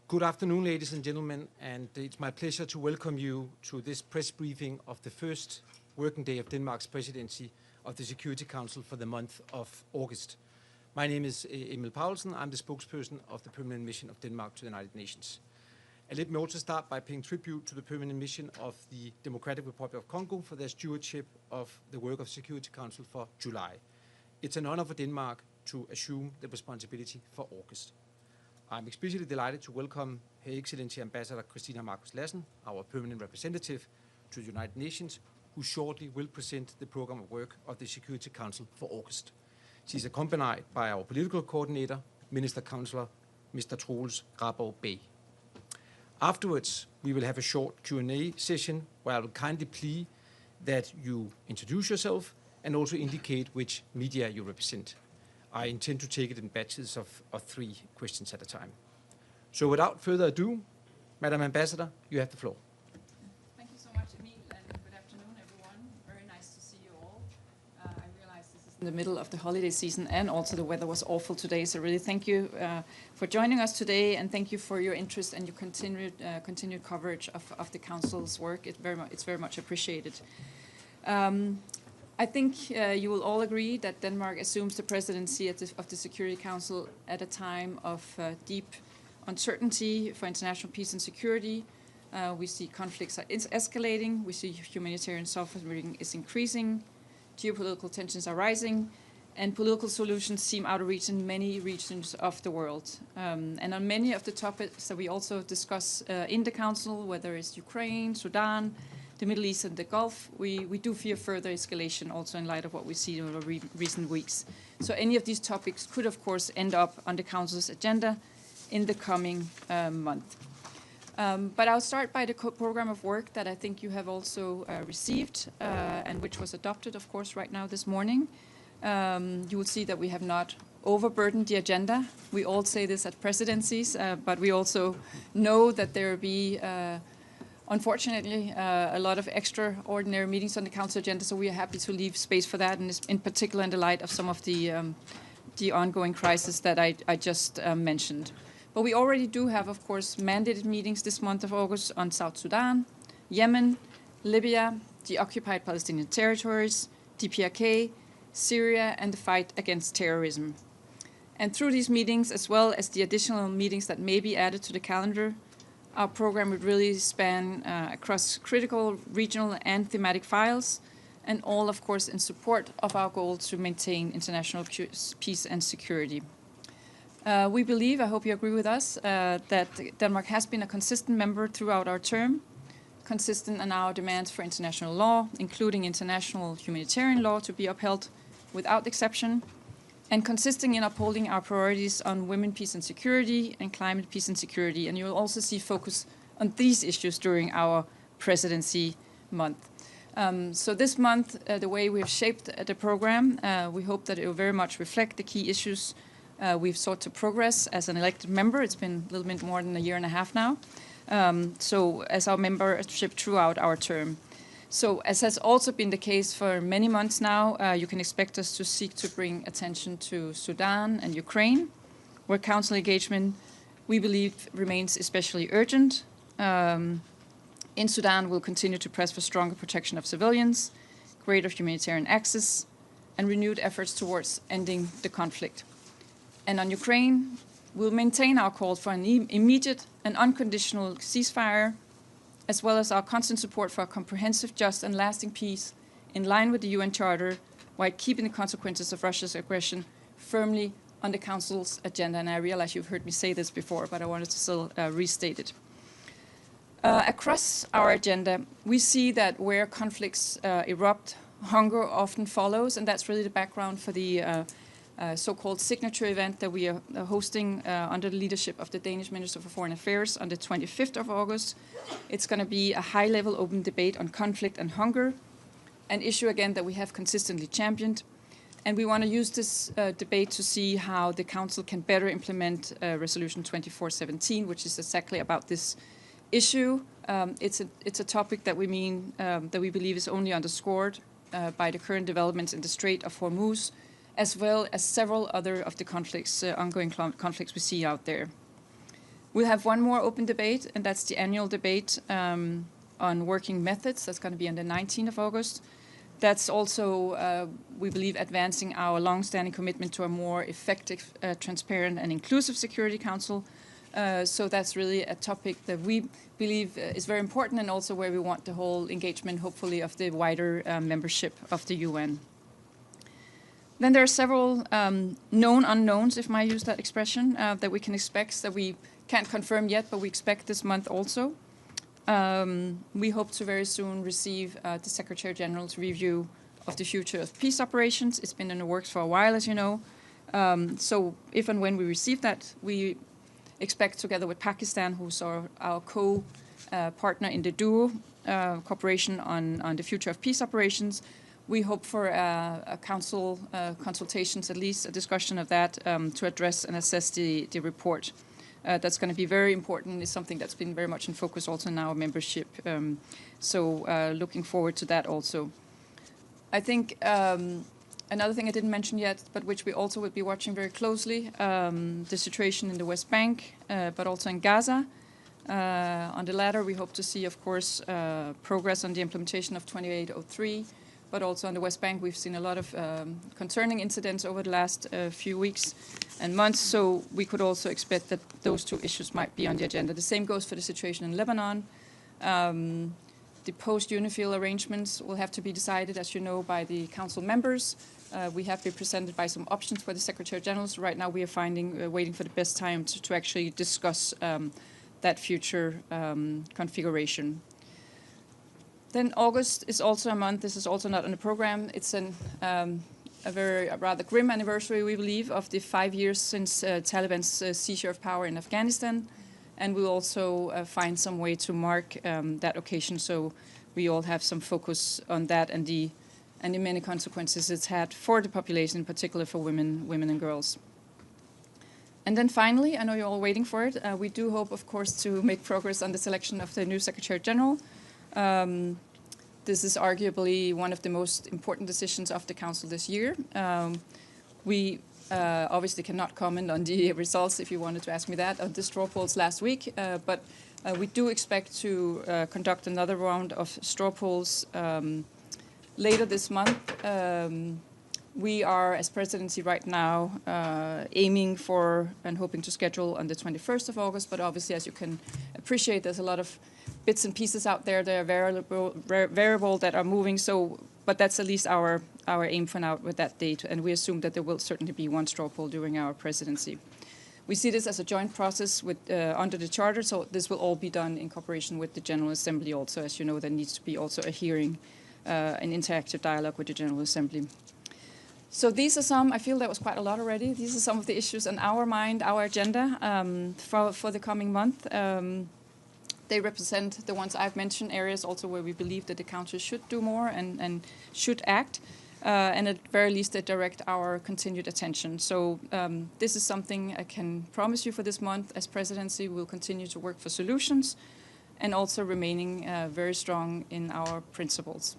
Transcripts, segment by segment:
Good afternoon, ladies and gentlemen, and it's my pleasure to welcome you to this press briefing of the first working day of Denmark's presidency of the Security Council for the month of August. My name is Emil Paulsen. I'm the spokesperson of the Permanent Mission of Denmark to the United Nations. And let me also start by paying tribute to the Permanent Mission of the Democratic Republic of Congo for their stewardship of the work of Security Council for July. It's an honor for Denmark to assume the responsibility for August. I'm especially delighted to welcome Her Excellency Ambassador Christina Markus Lassen, our permanent representative to the United Nations, who shortly will present the program of work of the Security Council for August. She's accompanied by our political coordinator, Minister Councillor Mr. Troels Rabault Bay. Afterwards, we will have a short Q&A session where I will kindly plead that you introduce yourself and also indicate which media you represent. I intend to take it in batches of 3 questions at a time. So without further ado, Madam Ambassador, you have the floor. Thank you so much, Emil, and good afternoon, everyone. Very nice to see you all. I realize this is in the middle of the holiday season, and also the weather was awful today, so really thank you for joining us today, and thank you for your interest and your continued coverage of the Council's work. It's very much appreciated. I think you will all agree that Denmark assumes the presidency of the Security Council at a time of deep uncertainty for international peace and security. We see conflicts are escalating, we see humanitarian suffering is increasing, geopolitical tensions are rising, and political solutions seem out of reach in many regions of the world. And on many of the topics that we also discuss in the Council, whether it's Ukraine, Sudan, the Middle East and the Gulf, we do fear further escalation also in light of what we see over recent weeks. So any of these topics could, of course, end up on the Council's agenda in the coming month. But I'll start by the program of work that I think you have also received and which was adopted, of course, right now this morning. You will see that we have not overburdened the agenda. We all say this at presidencies, but we also know that there will be unfortunately, a lot of extraordinary meetings on the Council agenda, so we are happy to leave space for that, and in particular in the light of some of the ongoing crises that I just mentioned. But we already do have, of course, mandated meetings this month of August on South Sudan, Yemen, Libya, the occupied Palestinian territories, DPRK, Syria, and the fight against terrorism. And through these meetings, as well as the additional meetings that may be added to the calendar, our program would really span across critical regional and thematic files, and all, of course, in support of our goal to maintain international peace and security. We believe, I hope you agree with us, that Denmark has been a consistent member throughout our term, consistent in our demands for international law, including international humanitarian law to be upheld without exception, and consisting in upholding our priorities on women, peace and security, and climate, peace and security. And you'll also see focus on these issues during our presidency month. So this month, the way we have shaped the program, we hope that it will very much reflect the key issues we've sought to progress as an elected member. It's been a little bit more than a year and a half now. So as our membership throughout our term. So, as has also been the case for many months now, you can expect us to seek to bring attention to Sudan and Ukraine, where Council engagement, we believe, remains especially urgent. In Sudan, we'll continue to press for stronger protection of civilians, greater humanitarian access, and renewed efforts towards ending the conflict. And on Ukraine, we'll maintain our call for an immediate and unconditional ceasefire, as well as our constant support for a comprehensive, just and lasting peace in line with the UN Charter, while keeping the consequences of Russia's aggression firmly on the Council's agenda. And I realize you've heard me say this before, but I wanted to still restate it. Across our agenda, we see that where conflicts erupt, hunger often follows, and that's really the background for the so-called signature event that we are hosting under the leadership of the Danish Minister for Foreign Affairs on the 25th of August. It's going to be a high-level open debate on conflict and hunger, an issue, again, that we have consistently championed. And we want to use this debate to see how the Council can better implement Resolution 2417, which is exactly about this issue. It's a topic that we believe is only underscored by the current developments in the Strait of Hormuz, as well as several other of the conflicts, ongoing conflicts we see out there. We'll have one more open debate, and that's the annual debate on working methods. That's going to be on the 19th of August. That's also, we believe, advancing our long-standing commitment to a more effective, transparent, and inclusive Security Council. So that's really a topic that we believe is very important, and also where we want the whole engagement, hopefully, of the wider membership of the UN. Then there are several known unknowns, if I use that expression, that we can expect, that we can't confirm yet, but we expect this month also. We hope to very soon receive the Secretary General's review of the future of peace operations. It's been in the works for a while, as you know. So if and when we receive that, we expect, together with Pakistan, who's our co-partner in the duo cooperation on the future of peace operations, we hope for a council consultations, at least a discussion of that, to address and assess the report. That's going to be very important. It's something that's been very much in focus also in our membership. So looking forward to that also. I think another thing I didn't mention yet, but which we also will be watching very closely, the situation in the West Bank, but also in Gaza. On the latter, we hope to see, of course, progress on the implementation of 2803. But also on the West Bank, we've seen a lot of concerning incidents over the last few weeks and months, so we could also expect that those two issues might be on the agenda. The same goes for the situation in Lebanon. The post-UNIFIL arrangements will have to be decided, as you know, by the Council members. We have been presented by some options for the Secretary General. So right now we are waiting for the best time to actually discuss that future configuration. Then August is also a month. This is also not on the program. It's a rather grim anniversary, we believe, of the 5 years since Taliban's seizure of power in Afghanistan. And we'll also find some way to mark that occasion, so we all have some focus on that and the many consequences it's had for the population, in particular for women and girls. And then finally, I know you're all waiting for it, we do hope, of course, to make progress on the selection of the new Secretary General. This is arguably one of the most important decisions of the Council this year. We obviously cannot comment on the results, if you wanted to ask me that, of the straw polls last week, but we do expect to conduct another round of straw polls later this month. We are, as Presidency right now, aiming for and hoping to schedule on the 21st of August, but obviously, as you can appreciate, there's a lot of bits and pieces out there that are variable that are moving. So, but that's at least our aim for now with that date, and we assume that there will certainly be one straw poll during our presidency. We see this as a joint process with under the Charter, so this will all be done in cooperation with the General Assembly. Also, as you know, there needs to be also a hearing, an interactive dialogue with the General Assembly. So these are some. I feel that was quite a lot already. These are some of the issues on our mind, our agenda for the coming month. They represent the ones I've mentioned, areas also where we believe that the Council should do more and should act, and at very least they direct our continued attention. So this is something I can promise you for this month. As Presidency, we'll continue to work for solutions and also remaining very strong in our principles.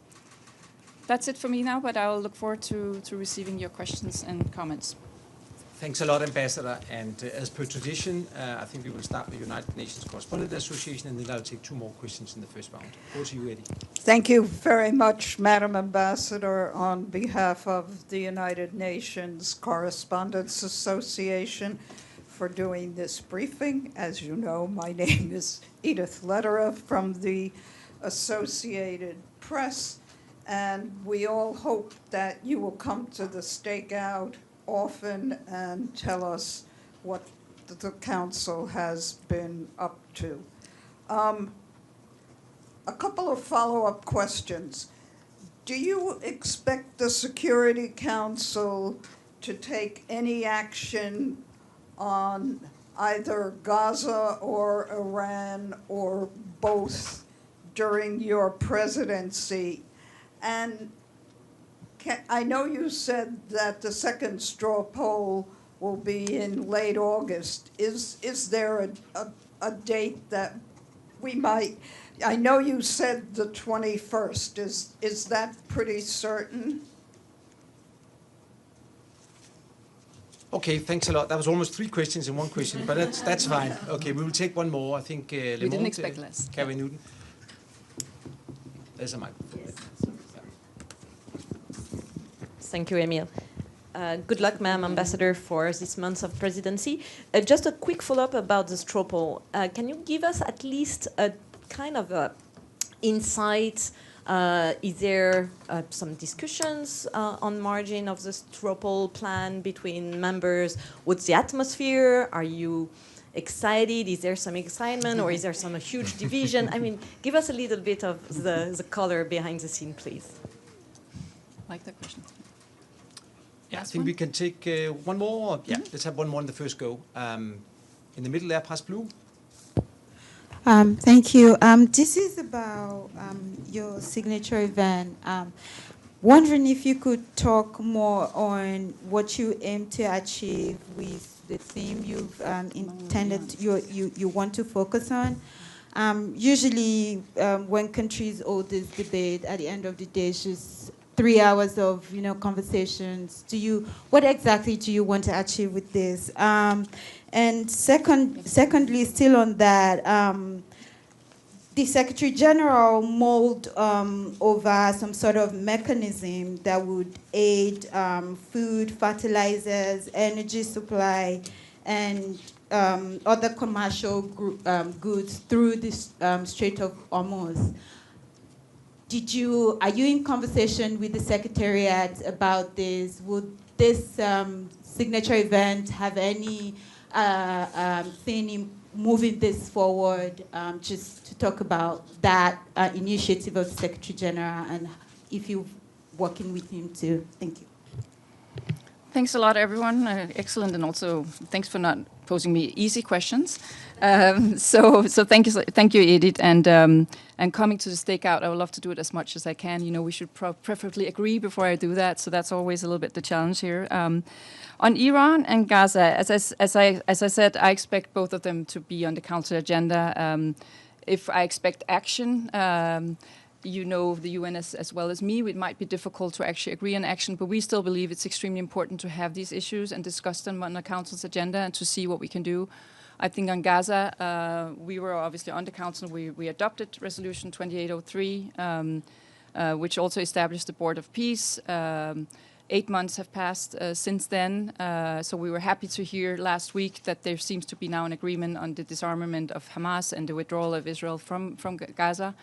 That's it for me now, but I'll look forward to receiving your questions and comments. Thanks a lot, Ambassador. And as per tradition, I think we will start with the United Nations Correspondent Association, and then I'll take 2 more questions in the first round. Over to you, Eddie. Thank you very much, Madam Ambassador, on behalf of the United Nations Correspondents Association, for doing this briefing. As you know, my name is Edith Lederer from the Associated Press, and we all hope that you will come to the stakeout often and tell us what the Council has been up to. A couple of follow-up questions. Do you expect the Security Council to take any action on either Gaza or Iran or both during your presidency? And I know you said that the second straw poll will be in late August. Is there a date that we might? I know you said the 21st. Is that pretty certain? Okay, thanks a lot. That was almost 3 questions in one question, but that's fine. Okay, we will take one more. I think We didn't expect less. Carrie Newton. There's a mic. Thank you, Emil. Good luck, ma'am, Ambassador, for this month of presidency. Just a quick follow-up about the straw poll. Can you give us at least a kind of a insight? Is there some discussions on margin of the straw poll plan between members? What's the atmosphere? Are you excited? Is there some excitement, or is there some huge division? I mean, give us a little bit of the color behind the scene, please. Like that question. Yeah, I think we can take one more. Yeah, let's have one more in the first go. In the middle there, past blue. Thank you. This is about your signature event. Wondering if you could talk more on what you aim to achieve with the theme you've intended, you want to focus on. Usually, when countries hold this debate, at the end of the day, it's just 3 hours of conversations. What exactly do you want to achieve with this? And secondly, still on that, the Secretary General mulled over some sort of mechanism that would aid food, fertilizers, energy supply, and other commercial goods through this Strait of Hormuz. Are you in conversation with the Secretariat about this? Would this signature event have any thing in moving this forward? Just to talk about that initiative of the Secretary General and if you're working with him too. Thank you. Thanks a lot, everyone. Excellent, and also thanks for not posing me easy questions. So thank you, Edith. And coming to the stakeout, I would love to do it as much as I can. We should preferably agree before I do that. So that's always a little bit the challenge here. On Iran and Gaza, as I said, I expect both of them to be on the council agenda. If I expect action, the UN as well as me, it might be difficult to actually agree on action, but we still believe it's extremely important to have these issues and discuss them on the council's agenda and to see what we can do. I think on Gaza, we were obviously on the council. We adopted Resolution 2803, which also established the Board of Peace. 8 months have passed since then, so we were happy to hear last week that there seems to be now an agreement on the disarmament of Hamas and the withdrawal of Israel from Gaza.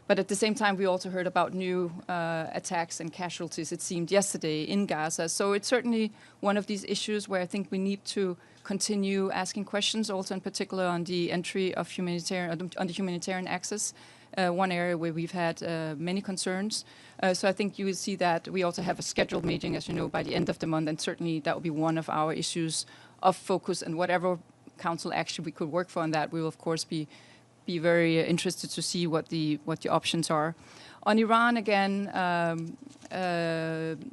But at the same time, we also heard about new attacks and casualties, it seemed, yesterday in Gaza. So it's certainly one of these issues where I think we need to continue asking questions, also in particular on the entry of humanitarian access, one area where we've had many concerns. So I think you will see that we also have a scheduled meeting, as you know, by the end of the month, and certainly that will be one of our issues of focus, and whatever council action we could work for on that, we will of course be very interested to see what the options are. On Iran, again,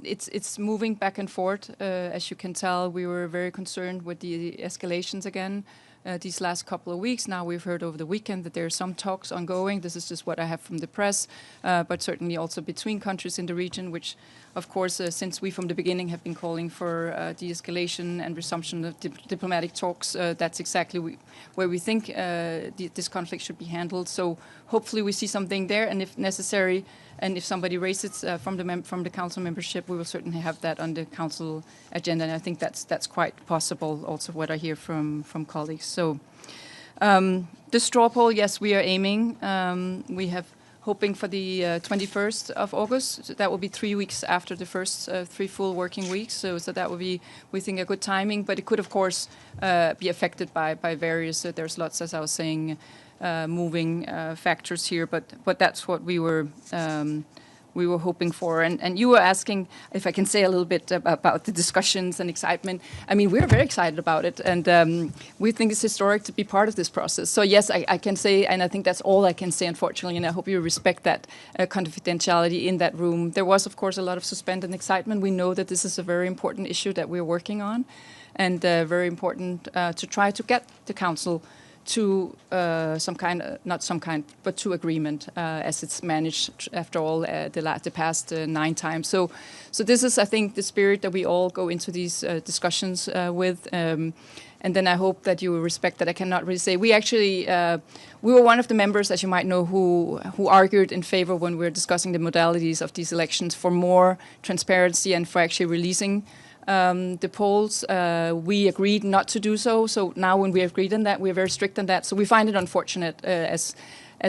it's moving back and forth. As you can tell, we were very concerned with the escalations again these last couple of weeks. Now we've heard over the weekend that there are some talks ongoing. This is just what I have from the press, but certainly also between countries in the region, which, of course, since we from the beginning have been calling for de-escalation and resumption of diplomatic talks, that's exactly where we think this conflict should be handled. So hopefully we see something there, and if necessary, and if somebody raises from the council membership, we will certainly have that on the council agenda. And I think that's quite possible. Also, what I hear from colleagues. So the straw poll, yes, we are aiming. We have hoping for the 21st of August. So that will be 3 weeks after the first 3 full working weeks. So that will be, we think, a good timing. But it could, of course, be affected by various. There's lots, as I was saying, moving factors here. But that's what we were hoping for. And you were asking if I can say a little bit about the discussions and excitement. I mean, we're very excited about it, and we think it's historic to be part of this process. So yes, I can say, and I think that's all I can say, unfortunately, and I hope you respect that confidentiality in that room. There was, of course, a lot of suspense and excitement. We know that this is a very important issue that we're working on, and very important to try to get the council to to agreement as it's managed after all the past 9 times. So this is, I think, the spirit that we all go into these discussions with. And then I hope that you will respect that I cannot really say. We actually, we were one of the members, as you might know, who argued in favor when we were discussing the modalities of these elections for more transparency and for actually releasing the polls. We agreed not to do so. So now when we agreed on that, we're very strict on that. So we find it unfortunate, as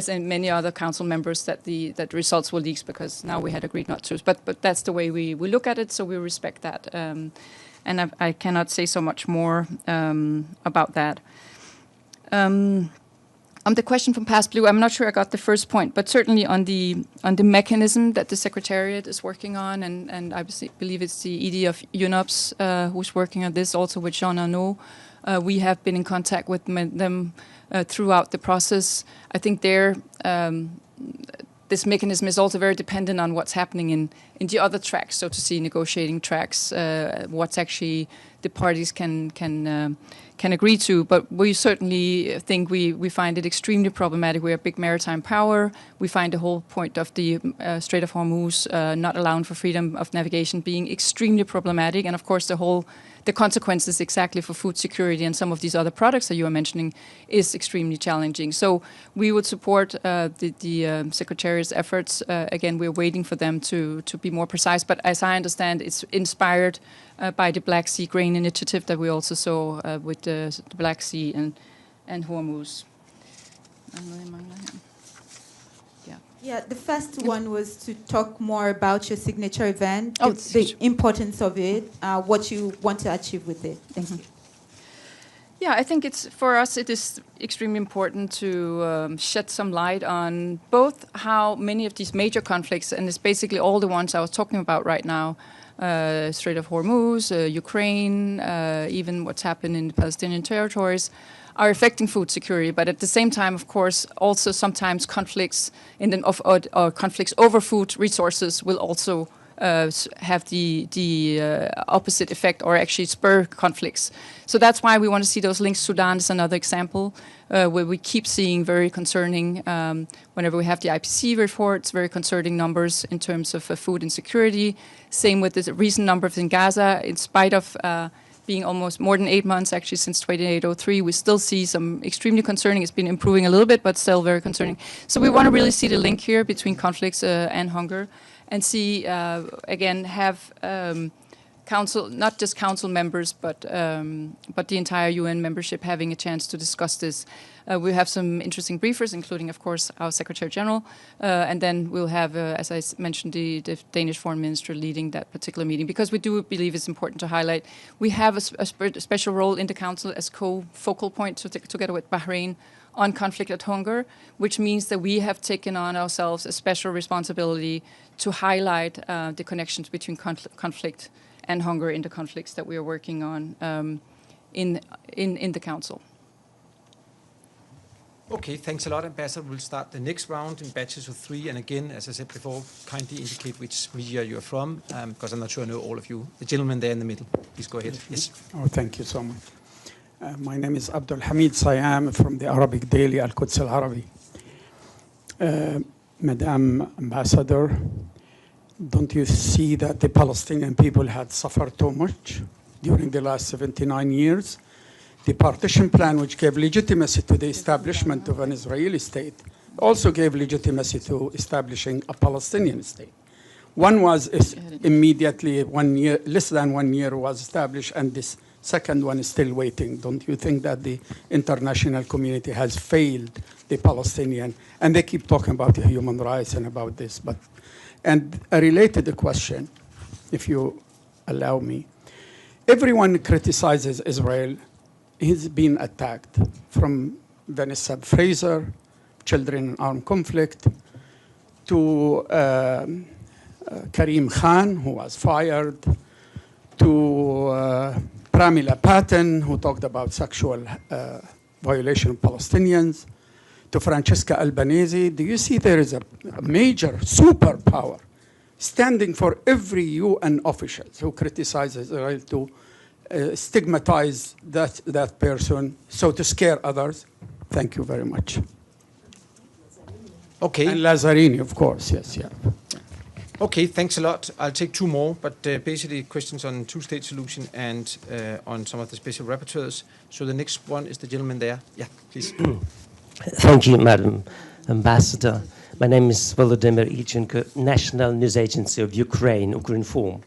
in many other council members, that the results were leaked, because now we had agreed not to. But that's the way we look at it, so we respect that. And I cannot say so much more about that. On the question from Past Blue, I'm not sure I got the first point, but certainly on the mechanism that the Secretariat is working on, and I believe it's the ED of UNOPS who's working on this, also with Jean Arnaud. We have been in contact with them throughout the process. I think this mechanism is also very dependent on what's happening in the other tracks, so to see, negotiating tracks, what's actually the parties can agree to. But we certainly think we find it extremely problematic. We're a big maritime power. We find the whole point of the Strait of Hormuz not allowing for freedom of navigation being extremely problematic. And of course, the consequences exactly for food security and some of these other products that you are mentioning is extremely challenging. So we would support the Secretariat's efforts. Again, we're waiting for them to be more precise. But as I understand, it's inspired by the Black Sea Grain Initiative that we also saw with the Black Sea and Hormuz. Yeah, the first one was to talk more about your signature event, Oh, the importance of it, what you want to achieve with it. Thank you. Yeah, I think for us it is extremely important to shed some light on both how many of these major conflicts, and it's basically all the ones I was talking about right now, Strait of Hormuz, Ukraine, even what's happened in the Palestinian territories, are affecting food security. But at the same time, of course, also sometimes conflicts or conflicts over food resources will also have the opposite effect, or actually spur conflicts. So that's why we want to see those links. Sudan is another example where we keep seeing very concerning, whenever we have the IPC reports, very concerning numbers in terms of food insecurity. Same with the recent numbers in Gaza. In spite of being almost more than 8 months, actually, since 2803, we still see some extremely concerning. It's been improving a little bit, but still very concerning. So we want to really see the link here between conflicts and hunger, and see, again, have council, not just council members, but the entire UN membership having a chance to discuss this. We have some interesting briefers, including, of course, our Secretary General, and then we'll have, as I mentioned, the Danish Foreign Minister leading that particular meeting, because we do believe it's important to highlight we have a special role in the Council as co-focal point together with Bahrain on conflict and hunger, which means that we have taken on ourselves a special responsibility to highlight the connections between conflict and hunger in the conflicts that we are working on in the Council. Okay, thanks a lot, Ambassador. We'll start the next round in batches of 3. And again, as I said before, kindly indicate which media you're from, because I'm not sure I know all of you. The gentleman there in the middle, please go ahead. Yes. Oh, thank you so much. My name is Abdul Hamid Sayam from the Arabic daily Al-Quds Al-Arabi. Madam Ambassador, don't you see that the Palestinian people had suffered too much during the last 79 years? The partition plan, which gave legitimacy to the establishment of an Israeli state, also gave legitimacy to establishing a Palestinian state. One was immediately 1 year, less than 1 year was established, and this second one is still waiting. Don't you think that the international community has failed the Palestinian? And they keep talking about the human rights and about this. And a related question, if you allow me. Everyone criticizes Israel. He's been attacked, from Vanessa Fraser, children in armed conflict, to Karim Khan, who was fired, to Pramila Patten, who talked about sexual violation of Palestinians, to Francesca Albanese. Do you see there is a major superpower standing for every UN official who criticizes Israel to stigmatize that person, so to scare others? Thank you very much. Okay. And Lazzarini, of course, yes, yeah. Okay, thanks a lot. I'll take two more, but basically questions on two-state solution and on some of the special rapporteurs. So the next one is the gentleman there. Yeah, please. Thank you, Madam Ambassador. My name is Vladimir Putin, National News Agency of Ukraine, Ukrinform.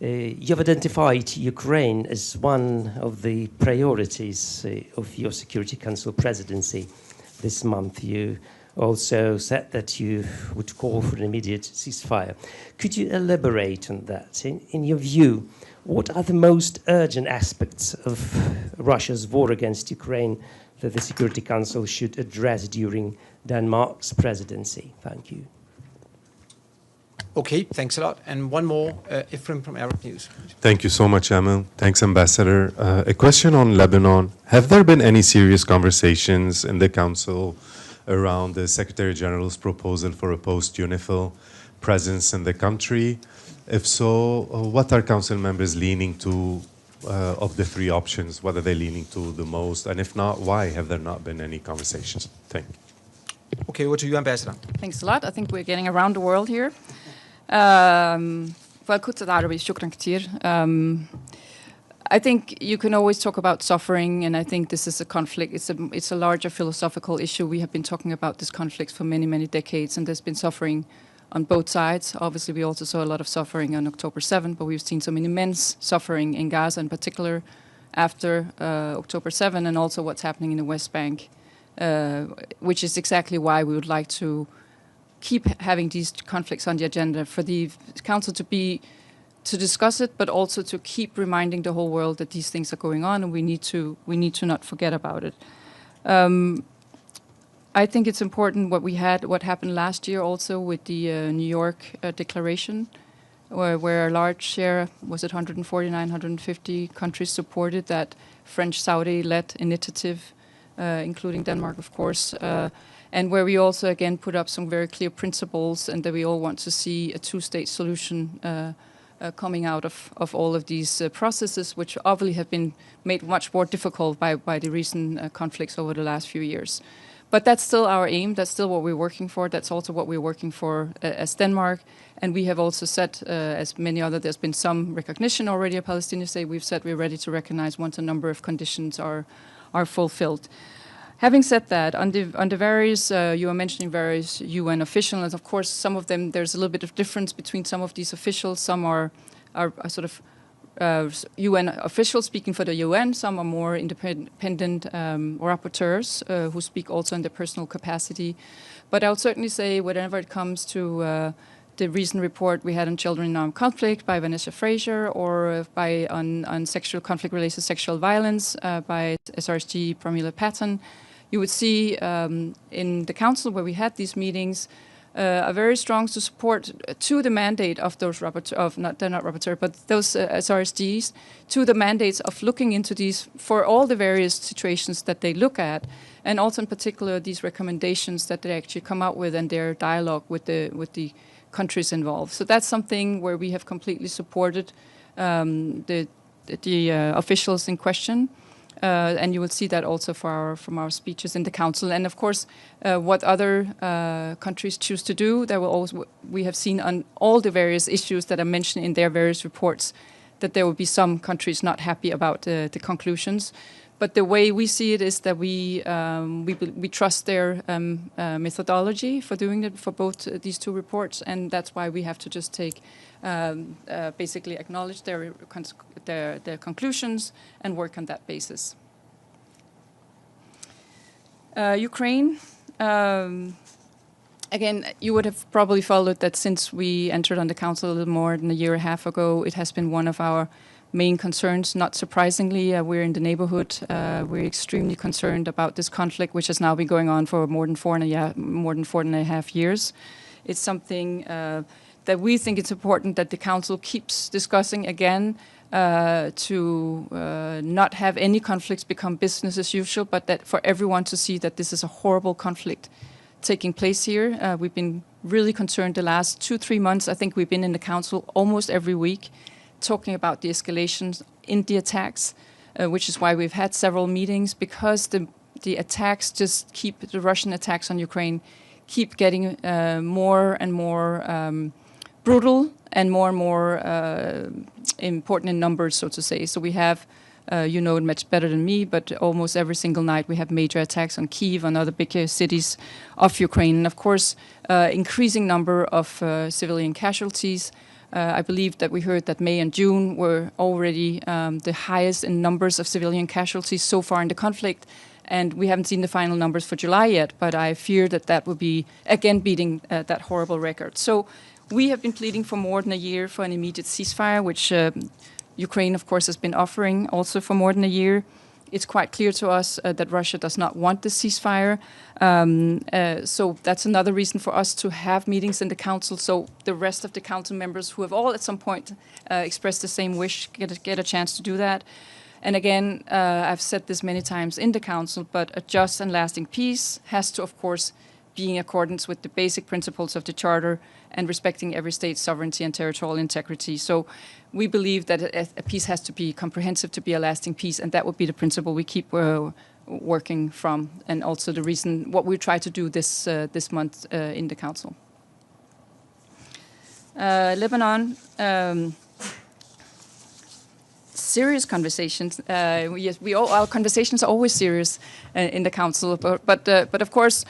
You've identified Ukraine as one of the priorities of your Security Council presidency this month. You also said that you would call for an immediate ceasefire. Could you elaborate on that? In your view, what are the most urgent aspects of Russia's war against Ukraine that the Security Council should address during Denmark's presidency? Thank you. Okay, thanks a lot. And one more, Ephraim from Arab News. Thank you so much, Emil. Thanks, Ambassador. A question on Lebanon. Have there been any serious conversations in the Council around the Secretary General's proposal for a post-UNIFIL presence in the country? If so, what are Council members leaning to of the three options? What are they leaning to the most? And if not, why have there not been any conversations? Thank you. Okay, over to you, Ambassador. Thanks a lot. I think we're getting around the world here. I think you can always talk about suffering, and I think this is a conflict. It's a larger philosophical issue. We have been talking about this conflict for many, many decades, and there's been suffering on both sides. Obviously, we also saw a lot of suffering on October 7th, but we've seen some immense suffering in Gaza in particular after October 7th, and also what's happening in the West Bank, which is exactly why we would like to keep having these conflicts on the agenda, for the Council to discuss it, but also to keep reminding the whole world that these things are going on, and we need to not forget about it. I think it's important what happened last year also with the New York Declaration, where a large share, was it 149, 150 countries supported that French-Saudi-led initiative, including Denmark, of course, and where we also again put up some very clear principles, and that we all want to see a two-state solution coming out of all of these processes, which obviously have been made much more difficult by the recent conflicts over the last few years. But that's still our aim. That's still what we're working for. That's also what we're working for as Denmark. And we have also said, as many other, there's been some recognition already of Palestinian state. We've said we're ready to recognize once a number of conditions are fulfilled. Having said that, on the various, you were mentioning various UN officials, and of course some of them, there's a little bit of difference between some of these officials. Some are sort of UN officials speaking for the UN, some are more independent rapporteurs who speak also in their personal capacity. But I would certainly say whenever it comes to the recent report we had on children in armed conflict by Vanessa Fraser, or on sexual conflict-related sexual violence by SRSG Pramila Patton, you would see in the Council where we had these meetings a very strong support to the mandate of those those SRSGs, to the mandates of looking into these for all the various situations that they look at, and also in particular these recommendations that they actually come out with and their dialogue with the countries involved. So that's something where we have completely supported the officials in question. And you will see that also from our speeches in the Council. And of course, what other countries choose to do, we have seen on all the various issues that are mentioned in their various reports that there will be some countries not happy about the conclusions. But the way we see it is that we trust their methodology for doing it for both these two reports, and that's why we have to just take basically acknowledge their conclusions and work on that basis. Ukraine. Again, you would have probably followed that since we entered on the Council a little more than a year and a half ago. It has been one of our main concerns. Not surprisingly, we're in the neighborhood. We're extremely concerned about this conflict, which has now been going on for more than 4.5 years. It's something that we think it's important that the Council keeps discussing again, to not have any conflicts become business as usual, but that for everyone to see that this is a horrible conflict taking place here. We've been really concerned the last 2-3 months. I think we've been in the Council almost every week talking about the escalations in the attacks, which is why we've had several meetings, because the attacks the Russian attacks on Ukraine keep getting more and more brutal and more important in numbers, so to say. So we have, you know it much better than me, but almost every single night we have major attacks on Kyiv and other big cities of Ukraine. And of course, increasing number of civilian casualties. I believe that we heard that May and June were already the highest in numbers of civilian casualties so far in the conflict. And we haven't seen the final numbers for July yet, but I fear that that will be, again, beating that horrible record. So we have been pleading for more than a year for an immediate ceasefire, which Ukraine, of course, has been offering also for more than a year. It's quite clear to us that Russia does not want the ceasefire. So that's another reason for us to have meetings in the council, so the rest of the council members who have all at some point expressed the same wish get a chance to do that. And again, I've said this many times in the council, but a just and lasting peace has to, of course, be in accordance with the basic principles of the Charter and respecting every state's sovereignty and territorial integrity. So we believe that a peace has to be comprehensive to be a lasting peace, and that would be the principle we keep working from, and also the reason what we try to do this month in the council. Lebanon. Serious conversations. Yes, our conversations are always serious in the council. But of course,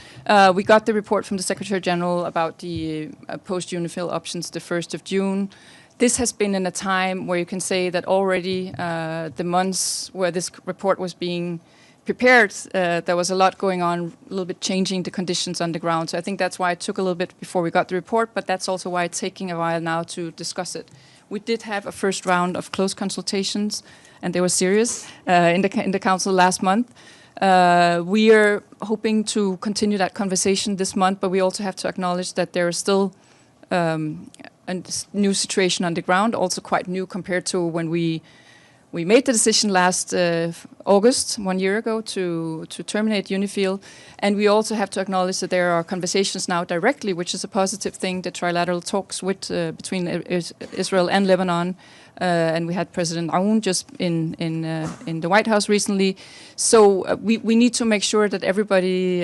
we got the report from the Secretary General about the post-UNIFIL options the 1st of June. This has been in a time where you can say that already the months where this report was being prepared, there was a lot going on, a little bit changing the conditions on the ground. So I think that's why it took a little bit before we got the report, but that's also why it's taking a while now to discuss it. We did have a first round of close consultations, and they were serious in the council last month. We are hoping to continue that conversation this month, but we also have to acknowledge that there is still a new situation on the ground, also quite new compared to when we made the decision last August, 1 year ago, to terminate UNIFIL. And we also have to acknowledge that there are conversations now directly, which is a positive thing, the trilateral talks between Israel and Lebanon. And we had President Aoun just in the White House recently. So we need to make sure that everybody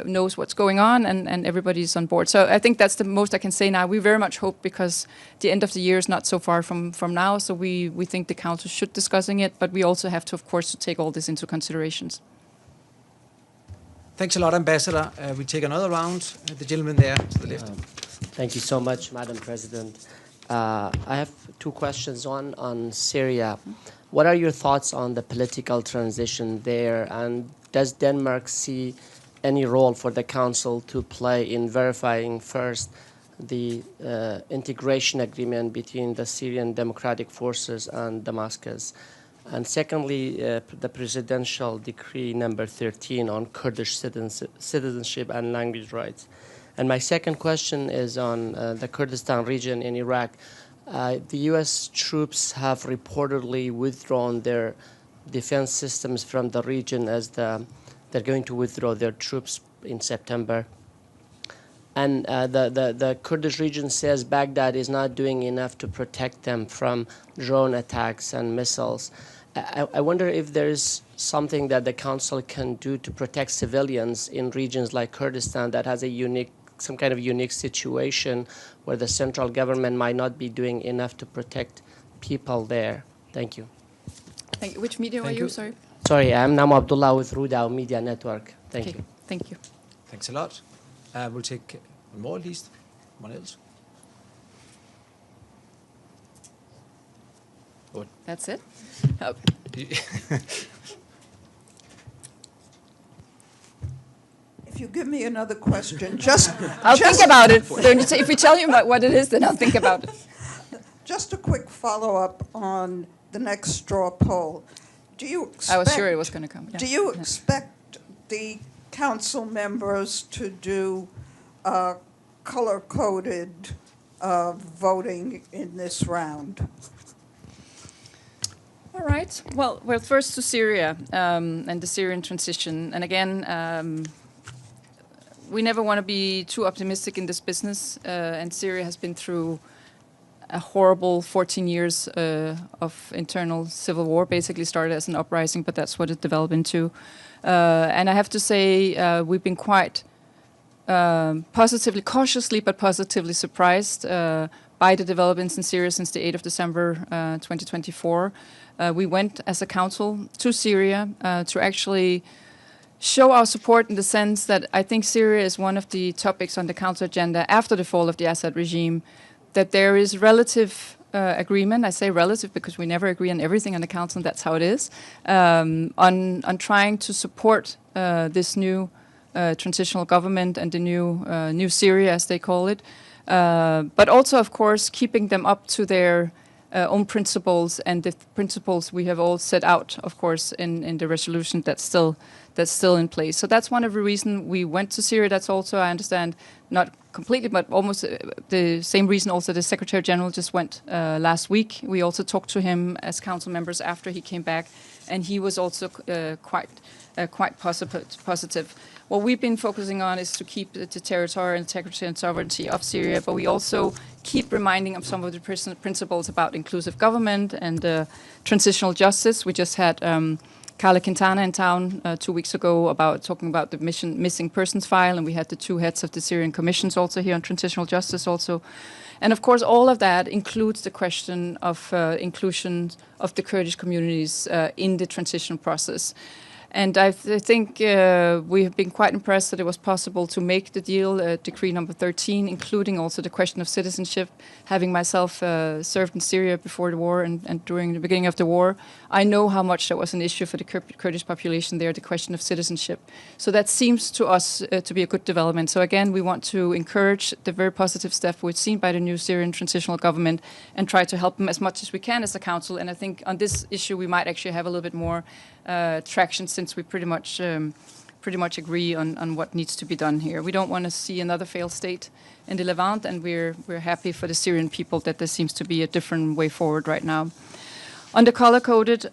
knows what's going on and everybody's on board. So I think that's the most I can say now. We very much hope, because the end of the year is not so far from now, so we think the council should discussing it, but we also have to, of course, to take all this into considerations. Thanks a lot, Ambassador. We take another round. The gentleman there to the left. Thank you so much, Madam President. I have two questions. One on Syria. What are your thoughts on the political transition there? And does Denmark see any role for the Council to play in verifying first the integration agreement between the Syrian Democratic Forces and Damascus? And secondly, the presidential decree number 13 on Kurdish citizenship and language rights. And my second question is on the Kurdistan region in Iraq. The U.S. troops have reportedly withdrawn their defense systems from the region as they're going to withdraw their troops in September. And the Kurdish region says Baghdad is not doing enough to protect them from drone attacks and missiles. I wonder if there's something that the Council can do to protect civilians in regions like Kurdistan that has some kind of unique situation where the central government might not be doing enough to protect people there. Thank you. Thank you. Which media were you? Sorry. Sorry, I'm Nam Abdullah with Rudao Media Network. Thank you. Thank you. Thanks a lot. We'll take one more at least. One else. What? That's it? If you give me another question, just... I'll think about it. If we tell you about what it is, then I'll think about it. Just a quick follow-up on the next straw poll. Do you expect... I was sure it was going to come. Yeah. Do you expect the council members to do color-coded voting in this round? All right. Well, first to Syria and the Syrian transition. And again, we never want to be too optimistic in this business. And Syria has been through a horrible 14 years of internal civil war. Basically started as an uprising, but that's what it developed into. And I have to say, we've been quite cautiously but positively surprised by the developments in Syria since the 8th of December 2024. We went as a council to Syria to actually show our support in the sense that I think Syria is one of the topics on the council agenda after the fall of the Assad regime, that there is relative agreement. I say relative because we never agree on everything on the council, and that's how it is, on trying to support this new transitional government and the new Syria, as they call it, but also, of course, keeping them up to their own principles and the principles we have all set out, of course, in the resolution that's still in place. So that's one of the reasons we went to Syria. That's also, I understand, not completely, but almost the same reason also the Secretary General just went last week. We also talked to him as council members after he came back, and he was also quite positive. What we've been focusing on is to keep the territorial integrity and sovereignty of Syria, but we also keep reminding of some of the principles about inclusive government and transitional justice. We just had Carla Quintana in town 2 weeks ago talking about the missing persons file, and we had the two heads of the Syrian commissions also here on transitional justice also. And of course, all of that includes the question of inclusion of the Kurdish communities in the transition process. And I think we have been quite impressed that it was possible to make the deal, Decree number 13, including also the question of citizenship. Having myself served in Syria before the war and during the beginning of the war, I know how much that was an issue for the Kurdish population there, the question of citizenship. So that seems to us to be a good development. So again, we want to encourage the very positive step we've seen by the new Syrian transitional government and try to help them as much as we can as a council. And I think on this issue, we might actually have a little bit more traction, since we pretty much agree on what needs to be done here. We don't want to see another failed state in the Levant, and we're happy for the Syrian people that there seems to be a different way forward right now. On the color-coded,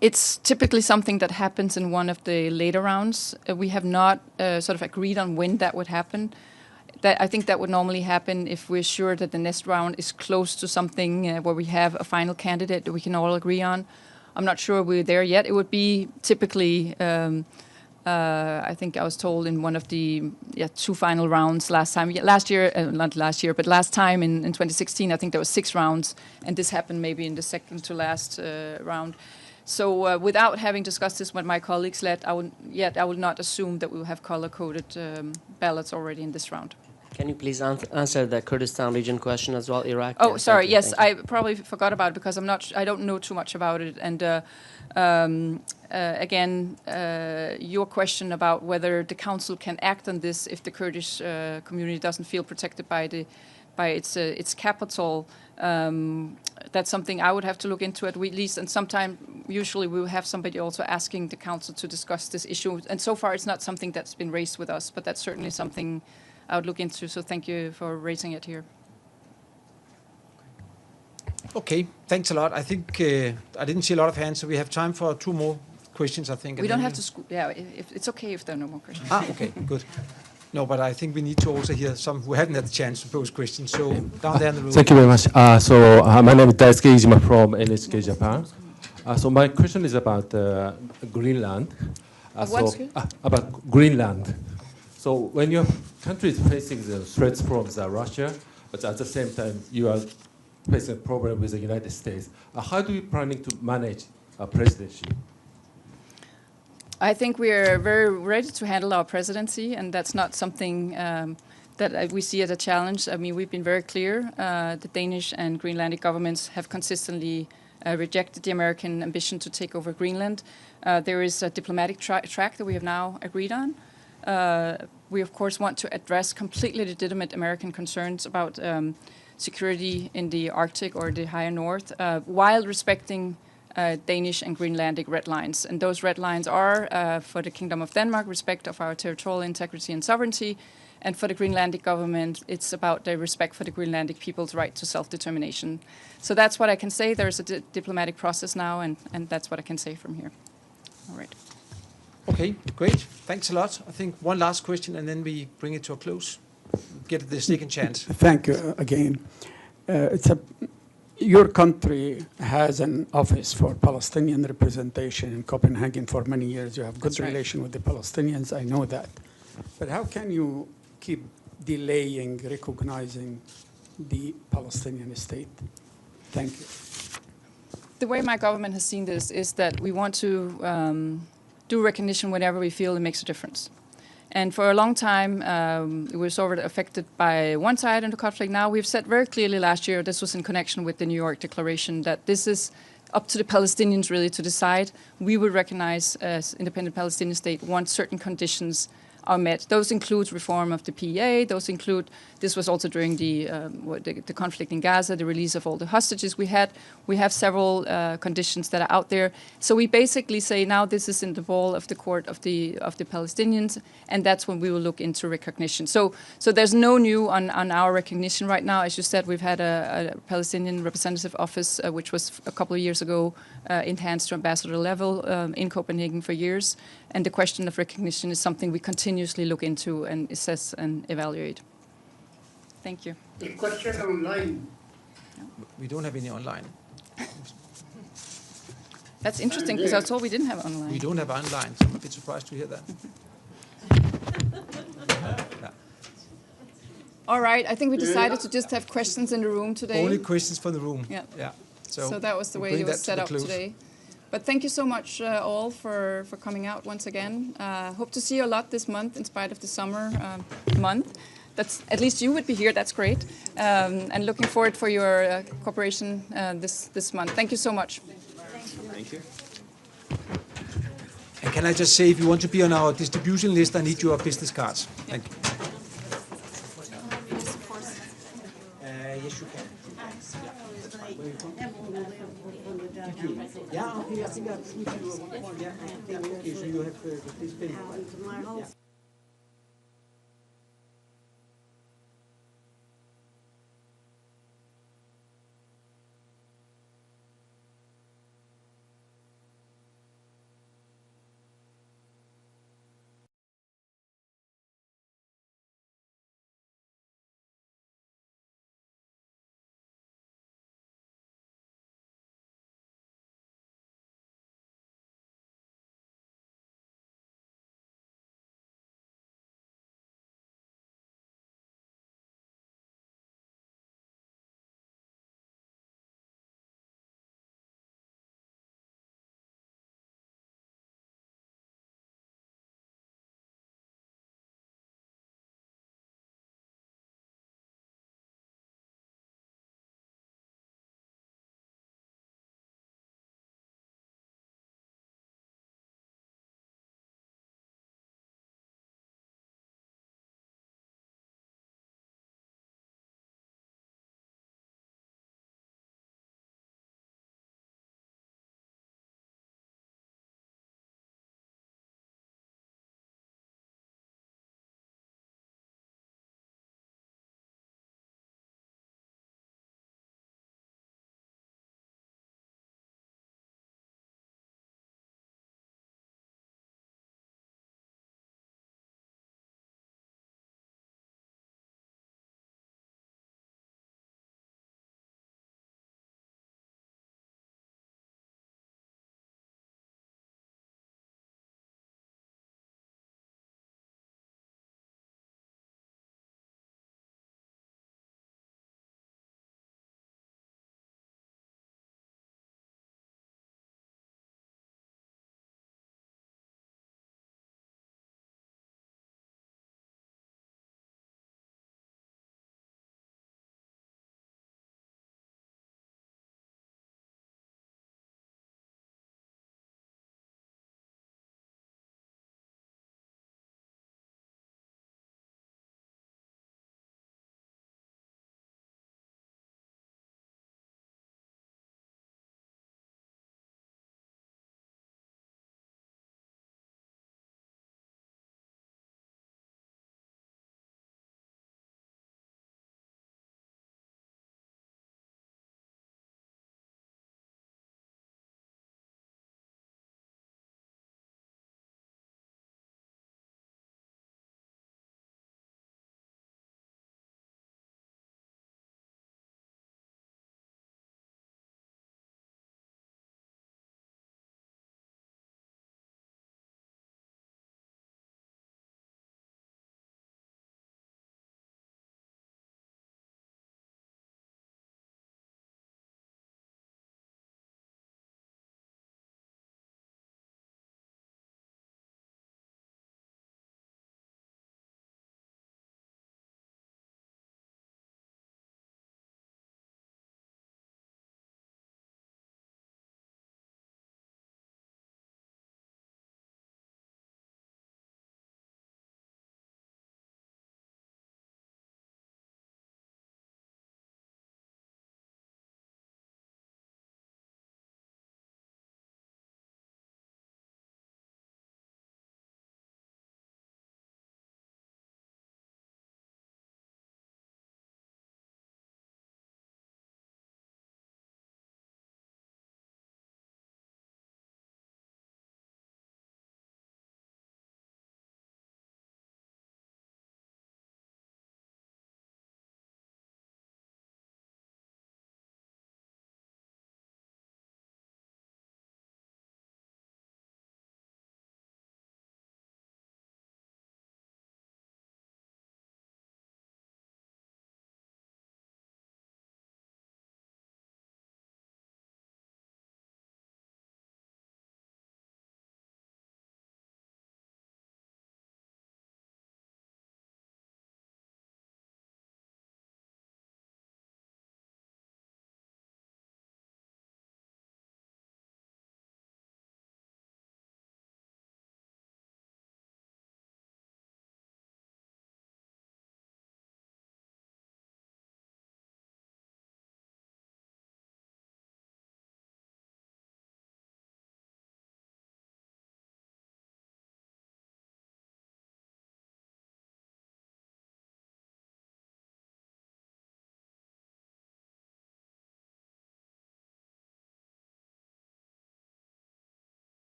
it's typically something that happens in one of the later rounds. We have not sort of agreed on when that would happen. I think that would normally happen if we're sure that the next round is close to something where we have a final candidate that we can all agree on. I'm not sure we're there yet. It would be typically, I think I was told in one of the two final rounds last time. Last year, not last year, but last time in 2016, I think there was 6 rounds, and this happened maybe in the second to last round. So without having discussed this with my colleagues I will not assume that we will have color-coded ballots already in this round. Can you please answer the Kurdistan region question as well, Iraq? Oh, sorry. Yes, I probably forgot about it because I don't know too much about it. And again, your question about whether the council can act on this if the Kurdish community doesn't feel protected by its capital. That's something I would have to look into at least. And usually we will have somebody also asking the council to discuss this issue. And so far, it's not something that's been raised with us, but that's certainly something I would look into, so thank you for raising it here. Okay, thanks a lot. I think I didn't see a lot of hands, so we have time for 2 more questions, I think. We don't have to, it's okay if there are no more questions. Okay, good. No, but I think we need to also hear some who hadn't had the chance to pose questions. So down there in the room. Thank you very much. My name is Daisuke Ijima from NHK Japan. So my question is about Greenland. About Greenland. So when your country is facing the threats from Russia, but at the same time you are facing a problem with the United States, how do you planning to manage a presidency? I think we are very ready to handle our presidency, and that's not something that we see as a challenge. I mean, we've been very clear. The Danish and Greenlandic governments have consistently rejected the American ambition to take over Greenland. There is a diplomatic track that we have now agreed on. We, of course, want to address completely legitimate American concerns about security in the Arctic or the higher north, while respecting Danish and Greenlandic red lines. And those red lines are, for the Kingdom of Denmark, respect of our territorial integrity and sovereignty. And for the Greenlandic government, it's about the respect for the Greenlandic people's right to self-determination. So that's what I can say. There's a diplomatic process now, and that's what I can say from here. All right. Okay, great. Thanks a lot. I think one last question, and then we bring it to a close. get the second chance. Thank you again. Your country has an office for Palestinian representation in Copenhagen for many years. You have good relation with the Palestinians, I know that. But how can you keep delaying recognizing the Palestinian state? Thank you. The way my government has seen this is that we want to do recognition whenever we feel it makes a difference. And for a long time, we were sort of affected by one side in the conflict. Now we've said very clearly last year, this was in connection with the New York Declaration, that this is up to the Palestinians really to decide. We would recognize as independent Palestinian state once certain conditions are met. Those include reform of the PEA. Those include, this was also during the conflict in Gaza, the release of all the hostages we had. We have several conditions that are out there. So we basically say now this is in the ball of the court of the Palestinians, and that's when we will look into recognition. So there's no new on our recognition right now. As you said, we've had a Palestinian representative office, which was a couple of years ago enhanced to ambassador level in Copenhagen for years. And the question of recognition is something we continuously look into and assess and evaluate. Thank you. The question online. We don't have any online. That's interesting, because I was told we didn't have online. We don't have online, so I'm a bit surprised to hear that. Yeah. All right, I think we decided to just have questions in the room today. Only questions from the room. Yeah. Yeah. So that was the way it was set up today. But thank you so much all for coming out once again. Hope to see you a lot this month in spite of the summer month. That's, at least you would be here, that's great. And looking forward for your cooperation this month. Thank you so much. Thank you. And can I just say, if you want to be on our distribution list, I need your business cards. Thank you. Yes, you can. Yeah, okay, I think I've seen you. Yeah, okay, so you have this pen.